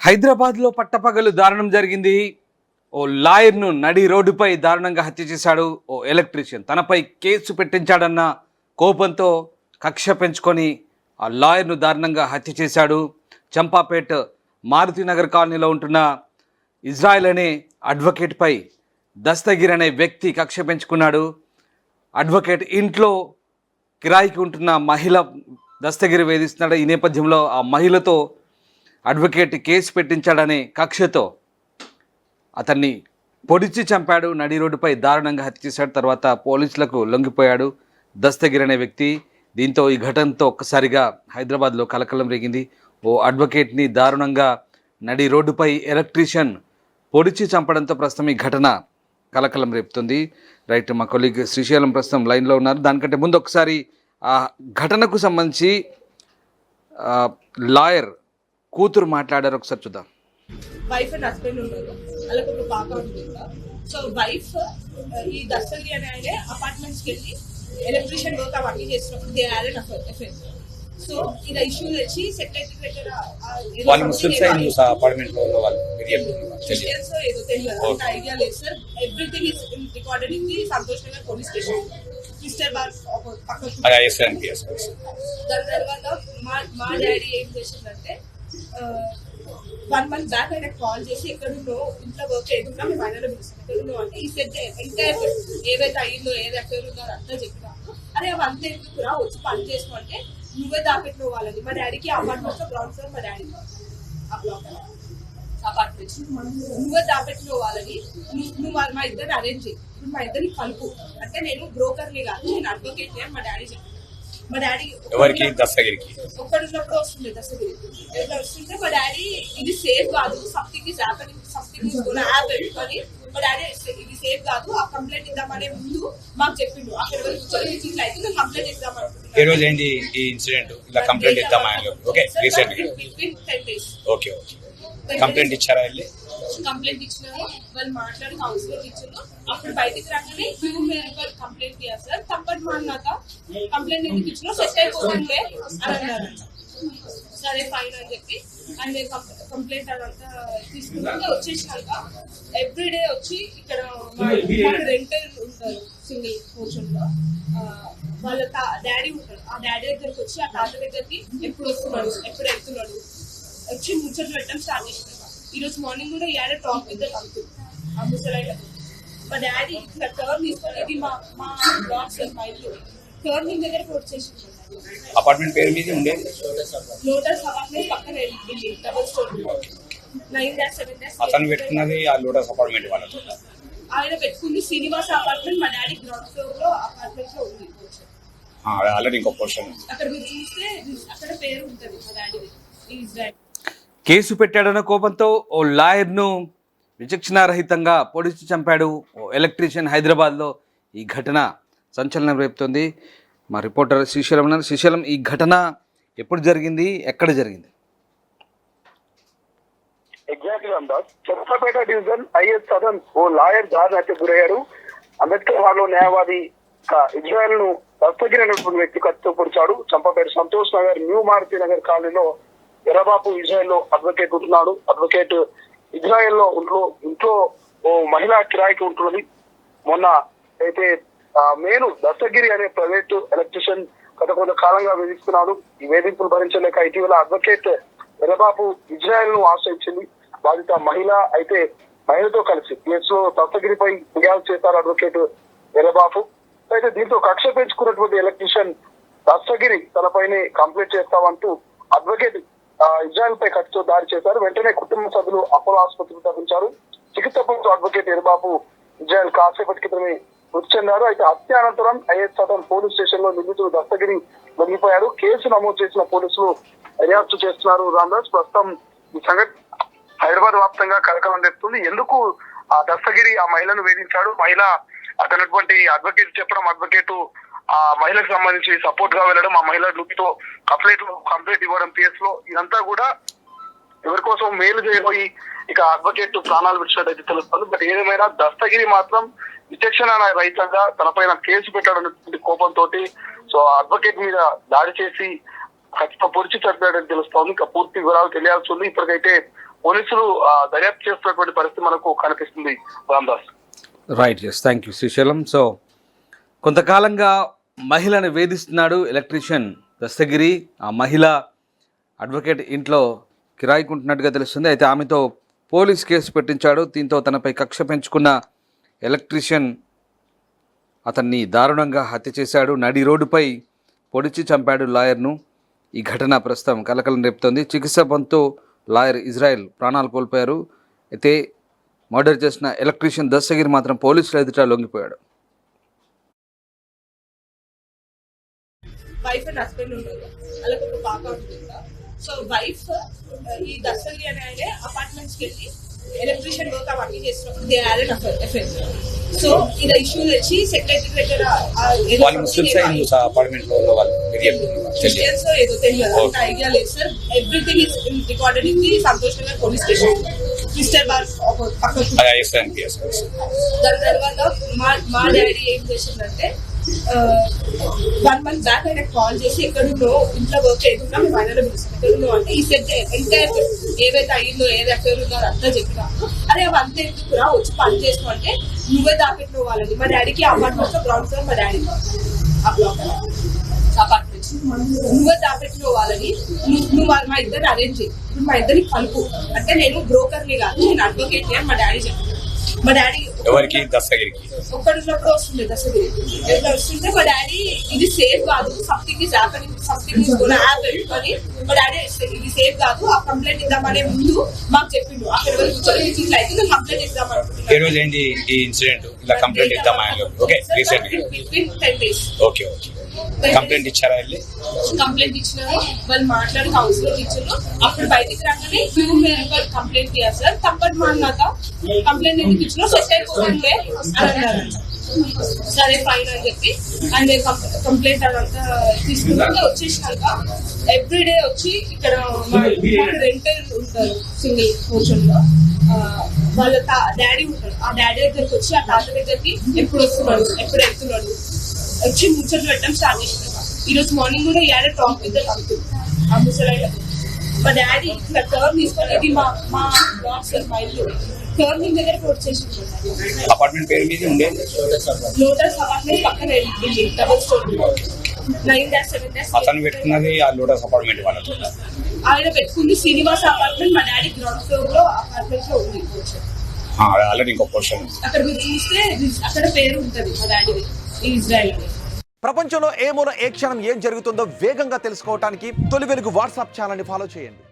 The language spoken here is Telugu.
హైదరాబాద్లో పట్టపగలు దారుణం జరిగింది. ఓ లాయర్ను నడి రోడ్డుపై దారుణంగా హత్య చేశాడు ఓ ఎలక్ట్రీషియన్. తనపై కేసు పెట్టించాడన్న కోపంతో కక్ష పెంచుకొని ఆ లాయర్ను దారుణంగా హత్య చేశాడు. చంపాపేట్ మారుతినగర్ కాలనీలో ఉంటున్న ఇజ్రాయెల్ అనే అడ్వకేట్పై దస్తగిర్ అనే వ్యక్తి కక్ష పెంచుకున్నాడు. అడ్వకేట్ ఇంట్లో కిరాయికి ఉంటున్న మహిళ దస్తగిరి వేధిస్తున్నాడు. ఈ నేపథ్యంలో ఆ మహిళతో అడ్వకేట్ కేసు పెట్టించాడనే కక్షతో అతన్ని పొడిచి చంపాడు. నడి రోడ్డుపై దారుణంగా హత్య చేశాడు. తర్వాత పోలీసులకు లొంగిపోయాడు దస్తగిర్ అనే వ్యక్తి. దీంతో ఈ ఘటనతో ఒక్కసారిగా హైదరాబాద్లో కలకలం రేగింది. ఓ అడ్వకేట్ని దారుణంగా నడి రోడ్డుపై ఎలక్ట్రీషియన్ పొడిచి చంపడంతో ప్రస్తుతం ఈ ఘటన కలకలం రేపుతుంది. రైట్, మా కొలీగ్ శ్రీశైలం ప్రస్తుతం లైన్లో ఉన్నారు. దానికంటే ముందు ఒకసారి ఆ ఘటనకు సంబంధించి లాయర్ కూతురు మాట్లాడారు, ఒకసారి చూద్దాం. వైఫ్ అండ్ హస్బెండ్ ఉన్నారు, వాళ్ళకి ఒక పాప ఉంది. సో వైఫ్ ఈ దస్తగిరి అనే ఆయన అపార్ట్మెంట్స్కి వెళ్ళి ఎలక్ట్రీషియన్ వర్క్ అవన్నీ చేసినప్పుడు they had an affair. So ఇది ఇష్యూ తెచ్చి సెక్రటరీ దగ్గర వాళ్ళు ముస్లిమ్స్ అపార్ట్మెంట్ లో ఉన్న వాళ్ళు క్రిస్టియన్స్ ఏదో తెలియదు, అంత ఐడియా లేదు sir. Everything is recorded in the Santosh Nagar police station. Mister bar పక్కన. దాని తర్వాత మా డాడీ ఏం చేసిందంటే 1 month బ్యాక్ ఆయన కాల్ చేసి ఎక్కడున్నో ఇంట్లో వర్క్ చేయకుండా మేము ఆయనలో పిలుస్తాం, ఎక్కడున్నో అంటే ఈ సెట్ ఎంటైర్ ఏవైతే అయ్యిందో ఏది ఎక్కడ ఉందో అంతా చెప్పినాము. అరే అవి అంతా ఎందుకురా వచ్చి పని చేసుకో అంటే నువ్వే దాపెట్టిన వాళ్ళని. మా డాడీకి అపార్ట్మెంట్స్ లో గ్రౌండ్ ఫ్లోర్, మా డాడీ ఆ బ్లాక్ అపార్ట్మెంట్స్ నువ్వే దాపెట్టిన వాళ్ళని నువ్వు మా ఇద్దరిని అరేంజ్ చేయి, ఇప్పుడు మా ఇద్దరిని కలుపు అంటే నేను బ్రోకర్ని కాదు, నేను అడ్వకేట్ అని మా డాడీ చెప్పాను. మా డాడీ దస్తగిరికి ఒక్కడున్నప్పుడు వస్తుంది దస్తగిరి ఎట్లా వస్తుంటే మా డాడీ ఇది సేఫ్ కాదు, something is happening, something is gonna happen అని మా డాడీ ఇది సేఫ్ కాదు ఆ కంప్లైంట్ ఇద్దామనే ముందు మాకు చెప్పిండు. అక్కడ ఇట్లా అయితే మేము కంప్లైంట్ ఇద్దాం అనుకుంటున్నాం. ఏ రోజు ఏంటి ఈ ఇన్సిడెంట్? ఇలా కంప్లైంట్ ఇద్దామని okay recent between 10 days. Okay complaint ఇచ్చారా? వెళ్ళి కంప్లైంట్ ఇచ్చినారు, వాళ్ళు మాట్లాడి కౌన్సిలర్ ఇచ్చారు. అప్పుడు బయటికి రాగానే హ్యూ మేరకు కంప్లైంట్ ఇయ్యారు సార్, తప్పటి మాన్నాక కంప్లైంట్ ఎందుకు ఇచ్చినా సెట్ అయిపోతుంటే అని అన్నారు. సరే ఫైన్ అని చెప్పి అండ్ కంప్లైంట్ అదంతా తీసుకున్నాక వచ్చేసినాక ఎవ్రీడే వచ్చి ఇక్కడ రెంటల్ ఉంటారు సింగిల్ పోర్షన్ లో, వాళ్ళ డాడీ ఉంటారు. ఆ డాడీ దగ్గరికి వచ్చి ఆ తాత దగ్గరికి ఎప్పుడు వస్తున్నాడు ఎప్పుడు వెళ్తున్నాడు వచ్చి ముచ్చట్లు పెట్టడం స్టార్ట్ చేసినారు. ఈ రోజు మార్నింగ్ కూడా యాడ టాక్ విత్ కంపెనీ ఆ ముసలైన మా డాడీ ఇట్లా టర్న్ తీసుకొని ఇది మా బ్లాక్ సార్ మా ఇల్లు టర్నింగ్ దగ్గరకు వచ్చేసి అపార్ట్మెంట్ పేరు మీద ఉండే లోటస్ అపార్ట్మెంట్ పక్కన బిల్డింగ్ డబుల్ స్టోరీ 9-7 అతను పెట్టుకున్నది ఆ లోటస్ అపార్ట్మెంట్ వాళ్ళతో. ఆయన పెట్టుకుంది శ్రీనివాస అపార్ట్మెంట్, మా డాడీ గ్రౌండ్ ఫ్లోర్ లో అపార్ట్మెంట్ లో ఉంది. ఆల్రెడీ ఇంకో పోర్షన్ అక్కడ మీరు చూస్తే అక్కడ పేరు ఉంటుంది మా డాడీ ఇజ్రాయెల్. కేసు పెట్టాడన్న కోపంతో ఓ లాయర్ను విచక్షణారహితంగా పొడిచి చంపాడు ఓ ఎలక్ట్రీషియన్. హైదరాబాద్లో ఈ ఘటన సంచలనం రేపుతోంది. మా రిపోర్టర్ శ్రీశైలం ఉన్నారు. శ్రీశైలం, ఈ ఘటన ఎప్పుడు జరిగింది, ఎక్కడ జరిగింది? ఎగ్జాక్ట్లీ అందాజ్ చంద్రపేట డివిజన్ ఐఎస్ సదన్ ఓ లాయర్ దాడి హత్యకు గురయ్యారు. అంబేద్కర్ హాల్లో న్యాయవాది ఇజ్రాయెల్ ను దస్తగిరి అనేటువంటి వ్యక్తి కత్తితో పొడిచాడు. చంపపేట సంతోష్ నగర్ న్యూ మారుతి నగర్ కాలనీలో ఎర్రబాబు ఇజ్రాయెల్ లో అడ్వకేట్ ఉంటున్నాడు. అడ్వకేట్ ఇజ్రాయెల్ లో ఇంట్లో ఓ మహిళా కిరాయికి ఉంటున్నది. మొన్న అయితే మేను దస్తగిరి అనే ప్రైవేట్ ఎలక్ట్రీషియన్ గత కొంతకాలంగా వేధిస్తున్నాడు. ఈ వేధింపులు భరించలేక ఇటీవల అడ్వకేట్ ఎర్రబాబు ఇజ్రాయెల్ ను ఆశ్రయించింది. బాధిత మహిళ అయితే మహిళతో కలిసి కేసులో దస్తగిరిపై ఫిర్యాదు చేశారు అడ్వకేట్ ఎర్రబాబు. అయితే దీంతో కక్ష పెంచుకున్నటువంటి ఎలక్ట్రీషియన్ దస్తగిరి తనపైనే కంప్లైంట్ చేస్తామంటూ అడ్వకేట్ ఇజ్రాయెల్ పై కత్తితో దాడి చేశారు. వెంటనే కుటుంబ సభ్యులు అపోలో ఆసుపత్రికి తరలించారు. చికిత్స పొందుతూ అడ్వకేట్ ఎర్రబాబు ఇజ్రాయెల్ కాసేపటి క్రితమే మృతి చెందారు. అయితే హత్య అనంతరం ఐఎస్ సదన్ పోలీస్ స్టేషన్ లో నిందితుడు దస్తగిరి లొంగిపోయారు. కేసు నమోదు చేసిన పోలీసులు దర్యాప్తు చేస్తున్నారు. రామదాస్, ప్రస్తుతం ఈ సంఘటన హైదరాబాద్ వ్యాప్తంగా కలకలం రేపుతుంది. ఎందుకు ఆ దస్తగిరి ఆ మహిళను వేధించాడు? మహిళ అతనటువంటి అడ్వకేట్ చెప్పడం, అడ్వకేట్ ఆ మహిళకు సంబంధించి సపోర్ట్ గా వెళ్ళడం, ఆ మహిళ లుక్తో కంప్లైంట్ ఇవ్వడం కేసులో ఇదంతా కూడా ఎవరి కోసం మేలు చేయబోయి ఇక అడ్వకేట్ ప్రాణాలు విడిచినట్టు తెలుస్తుంది. బట్ ఏదేమైనా దస్తగిరి మాత్రం విచక్షణ రహితంగా తనపైన కేసు పెట్టడం కోపంతో సో అడ్వకేట్ మీద దాడి చేసి ఖచ్చితంగా పొడిచి చంపాడని తెలుస్తోంది. ఇంకా పూర్తి వివరాలు తెలియాల్సి ఉంది. ఇప్పటికైతే పోలీసులు దర్యాప్తు చేస్తున్నటువంటి పరిస్థితి మనకు కనిపిస్తుంది Ramdas. Right, yes, thank you Srisailam. So కొంతకాలంగా మహిళను వేధిస్తున్నాడు ఎలక్ట్రీషియన్ దస్తగిరి. ఆ మహిళ అడ్వకేట్ ఇంట్లో కిరాయికుంటున్నట్టుగా తెలుస్తుంది. అయితే ఆమెతో పోలీస్ కేసు పెట్టించాడు. దీంతో తనపై కక్ష పెంచుకున్న ఎలక్ట్రీషియన్ అతన్ని దారుణంగా హత్య చేశాడు. నడి రోడ్డుపై పొడిచి చంపాడు లాయర్ను. ఈ ఘటన ప్రస్తుతం కలకలం రేపుతోంది. చికిత్స పొందుతూ లాయర్ ఇజ్రాయెల్ ప్రాణాలు కోల్పోయారు. అయితే మర్డర్ చేసిన ఎలక్ట్రీషియన్ దస్తగిరి మాత్రం పోలీసుల ఎదుట లొంగిపోయాడు. వైఫ్ అండ్ హస్బెండ్ ఉన్నారు, వాళ్ళకి ఒక పాప ఉంటుంది. సో వైఫ్ ఈ దస్తగిరి అనే ఆయన అపార్ట్మెంట్స్ కి వెళ్ళి ఎలక్ట్రీషియన్ వర్క్ అవన్నీ చేస్తున్నప్పుడు they had an affair. So ఇది ఇష్యూ తెచ్చి సెక్రటరీ దగ్గర వాళ్ళు ముస్లిమ్స్ అపార్ట్మెంట్ లో వాళ్ళు క్రిస్టియన్స్ ఏదో తెలియదు, అంత ఐడియా లేదు sir. Everything is recorded in the Santosh Nagar police station, crystal bar పక్కన. దాని తర్వాత మా డాడీ ఏం చేసిందంటే 1 month బ్యాక్ ఆయన కాల్ చేసి ఎక్కడున్నో ఇంట్లో వర్క్ చేయకుండా మేము ఆయన పిలుస్తాం, ఎక్కడున్నో అంటే ఈ సెట్ ఎంటైర్ ఏదైతే అయ్యిందో ఏది ఎక్కడ ఉందో అంతా చెప్పినాము. అరే అవి అంతా ఎందుకురా వచ్చి పని చేసుకో అంటే నువ్వే దాపెట్టిన వాళ్ళని. మా డాడీకి అపార్ట్మెంట్స్ లో గ్రౌండ్ ఫ్లోర్, మా డాడీ ఆ బ్లాక్ అపార్ట్మెంట్స్ నువ్వే దాపెట్టిన వాళ్ళని నువ్వు మా ఇద్దరిని అరేంజ్ చేయి, ఇప్పుడు మా ఇద్దరికి కలుపు అంటే నేను బ్రోకర్ని కాదు నేను అడ్వకేట్ని అని మా డాడీ చెప్పాను. మా డాడీ ఎవరికి దస్తగిరికి ఒక్కడున్నప్పుడు వస్తుంది దస్తగిరి. ఎట్లా వస్తుంటే మా డాడీ ఇది సేఫ్ కాదు, something is happening, something is gonna happen అని మా డాడీ ఇది సేఫ్ కాదు ఆ కంప్లైంట్ ఇద్దామనే ముందు మాకు చెప్పిండు. అక్కడ వరకు ఇట్లా అయితే నేను కంప్లైంట్ ఇద్దాం అనుకుంటున్నాను. ఈ రోజు ఏంటి ఈ ఇన్సిడెంట్ ఇలా కంప్లైంట్ ఇద్దామా? Okay, recent between 10 days. Okay okay, complaint ఇచ్చారా? వెళ్ళి కంప్లైంట్ ఇచ్చినారు, వాళ్ళు మాట్లాడి కౌన్సిలర్ ఇచ్చారు. అప్పుడు బయటికి రాగానే కంప్లైంట్ ఇయ్యారు సార్, తప్పని మాట్లాక కంప్లైంట్ ఎందుకు ఇచ్చినా సెట్ అయిపోతుంటే అని అన్నారు. సరే ఫైన్ అని చెప్పి అండ్ కంప్లైంట్ అదంతా తీసుకున్నాక వచ్చేసినాక ఎవ్రీడే వచ్చి ఇక్కడ రెంటల్ ఉంటారు సింగిల్ పోర్షన్ లో, వాళ్ళ డాడీ ఉంటాడు. ఆ డాడీ దగ్గరికి వచ్చి ఆ తాత దగ్గరికి ఎప్పుడు వస్తున్నాడు ఎప్పుడు వెళ్తున్నాడు వచ్చి ముచ్చట్లు పెట్టడం స్టార్ట్ చేసినాక ఈ రోజు మార్నింగ్ కూడా ఏడాది టాక్ విత్ అంకుల్ ఆ ముసలాయన. మా డాడీ ఇట్లా టర్న్ తీసుకొని ఇది మా బాక్స్ మా ఇల్లు టర్నింగ్ దగ్గర వచ్చేసింది. అపార్ట్మెంట్ పేరు మీద ఉండేది లోటస్ అపార్ట్మెంట్ పక్కన బిల్డింగ్ డబుల్ స్టోర్ 9-7 అతను పెట్టుకున్నది ఆ లోటస్ అపార్ట్మెంట్ వాళ్ళతో. ఆయన పెట్టుకుంది శ్రీనివాస అపార్ట్మెంట్, మా డాడీ గ్రౌండ్ ఫ్లోర్ లో అపార్ట్మెంట్ లో ఉంది. ఆల్రెడీ ఇంకో పోర్షన్ అక్కడ మీరు చూస్తే అక్కడ పేరు ఉంటది మా డాడీది ఇజ్రాయెల్. ప్రపంచంలో ఏ మూల ఏ క్షణం ఏం జరుగుతుందో వేగంగా తెలుసుకోవడానికి తొలి వెలుగు వాట్సాప్ ఛానల్ని ఫాలో చేయండి.